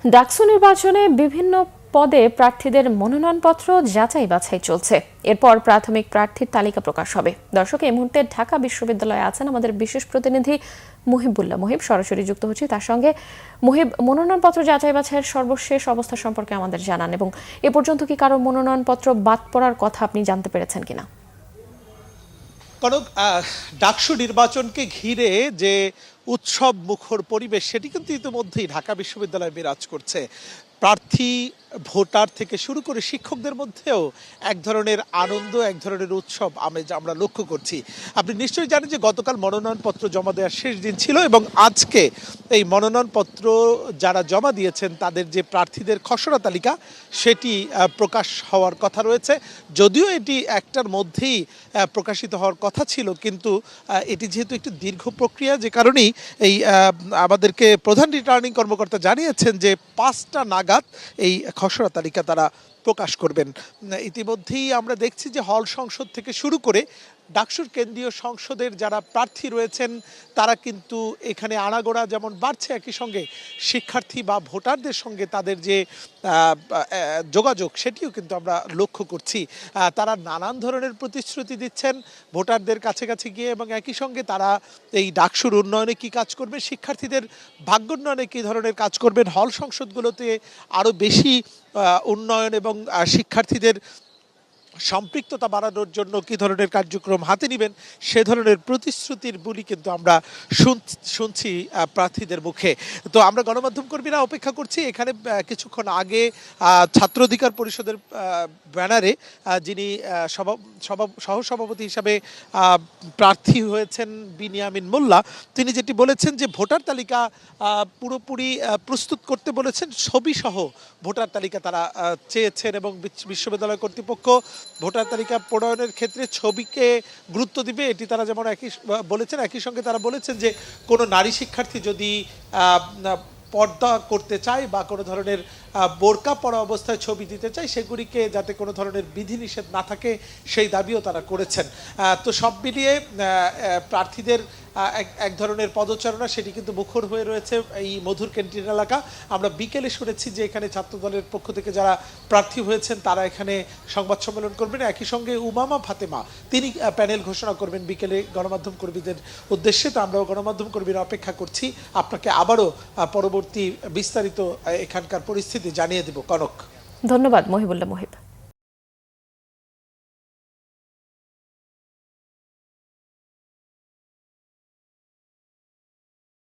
ডাকসু নির্বাচনে বিভিন্ন পদে প্রার্থীদের মনোনয়নপত্র যাচাই বাছাই চলছে। এরপর প্রাথমিক প্রার্থীর তালিকা প্রকাশ হবে। দর্শক, এই মুহূর্তে ঢাকা বিশ্ববিদ্যালয়ে আছেন আমাদের বিশেষ প্রতিনিধি মুহিবুল্লাহ। মুহিব সরাসরি যুক্ত হচ্ছে তার সঙ্গে। মুহিব, মনোনয়নপত্র যাচাই বাছাইয়ের সর্বশেষ অবস্থা সম্পর্কে আমাদের জানান এবং এ পর্যন্ত কি কারো মনোনয়নপত্র বাদ পড়ার কথা আপনি জানতে পেরেছেন কিনা? কারণ ডাকসু নির্বাচনকে ঘিরে যে উৎসব মুখর পরিবেশ সেটি কিন্তু ইতিমধ্যেই ঢাকা বিশ্ববিদ্যালয়ে বিরাজ করছে। প্রার্থী, ভোটার থেকে শুরু করে শিক্ষকদের মধ্যেও এক ধরনের আনন্দ, এক ধরনের উৎসব আমেজ আমরা লক্ষ্য করছি। আপনি নিশ্চয়ই জানেন যে গতকাল মনোনয়নপত্র জমা দেওয়ার শেষ দিন ছিল এবং আজকে এই মনোনয়নপত্র যারা জমা দিয়েছেন তাদের যে প্রার্থীদের খসড়া তালিকা সেটি প্রকাশ হওয়ার কথা রয়েছে। যদিও এটি একটার মধ্যেই প্রকাশিত হওয়ার কথা ছিল, কিন্তু এটি যেহেতু একটি দীর্ঘ প্রক্রিয়া, যে কারণেই এই আমাদেরকে প্রধান রিটার্নিং কর্মকর্তা জানিয়েছেন যে 5টা নাগাদ এই খসড়া তালিকা তারা প্রকাশ করবেন। ইতিমধ্যেই আমরা দেখছি যে হল সংসদ থেকে শুরু করে ডাকসুর কেন্দ্রীয় সংসদের যারা প্রার্থী রয়েছেন তারা কিন্তু এখানে আনাগোড়া যেমন বাড়ছে, একই সঙ্গে শিক্ষার্থী বা ভোটারদের সঙ্গে তাদের যে যোগাযোগ সেটিও কিন্তু আমরা লক্ষ্য করছি। তারা নানান ধরনের প্রতিশ্রুতি দিচ্ছেন ভোটারদের কাছে কাছে গিয়ে, এবং একই সঙ্গে তারা এই ডাকসুর উন্নয়নে কি কাজ করবে, শিক্ষার্থীদের ভাগ্যোন্নয়নে কী ধরনের কাজ করবেন, হল সংসদগুলোতে আরও বেশি উন্নয়ন এবং শিক্ষার্থীদের সম্পৃক্ততা বাড়ানোর জন্য কী ধরনের কার্যক্রম হাতে নেবেন সে ধরনের প্রতিশ্রুতির বুলি কিন্তু আমরা শুনছি প্রার্থীদের মুখে। তো আমরা গণমাধ্যম কর্মীরা অপেক্ষা করছি। এখানে কিছুক্ষণ আগে ছাত্র অধিকার পরিষদের ব্যানারে যিনি সহসভাপতি হিসাবে প্রার্থী হয়েছেন বিনিয়ামিন মোল্লা, তিনি যেটি বলেছেন যে ভোটার তালিকা পুরোপুরি প্রস্তুত করতে বলেছেন, ছবিসহ ভোটার তালিকা তারা চেয়েছেন এবং বিশ্ববিদ্যালয় কর্তৃপক্ষ ভোটার তালিকা প্রণয়নের ক্ষেত্রে ছবিকে গুরুত্ব দিবে, এটি তারা যেমন বলেছেন। একই সঙ্গে তারা বলেছেন যে কোনো নারী শিক্ষার্থী যদি পর্দা করতে চায় বা কোনো ধরনের বোরকা পরা অবস্থায় ছবি দিতে চায়, সেগুলিকে যাতে কোনো ধরনের বিধিনিষেধ না থাকে সেই দাবিও তারা করেছেন। তো সব মিলিয়ে প্রার্থীদের এক ধরনের পদচারণা সেটি কিন্তু মুখর হয়ে রয়েছে এই মধুর ক্যান্টিন এলাকা। আমরা বিকেলে শুনেছি যে এখানে ছাত্রদলের পক্ষ থেকে যারা প্রার্থী হয়েছেন তারা এখানে সংবাদ সম্মেলন করবেন। একই সঙ্গে উমামা ফাতেমা তিনি প্যানেল ঘোষণা করবেন বিকেলে গণমাধ্যম কর্মীদের উদ্দেশ্যে। তো আমরাও গণমাধ্যম কর্মীরা অপেক্ষা করছি, আপনাকে আবারও পরবর্তী বিস্তারিত এখানকার পরিস্থিতি জানিয়ে দেব। কনক, ধন্যবাদ মহিবুল্লাহ মুহিব।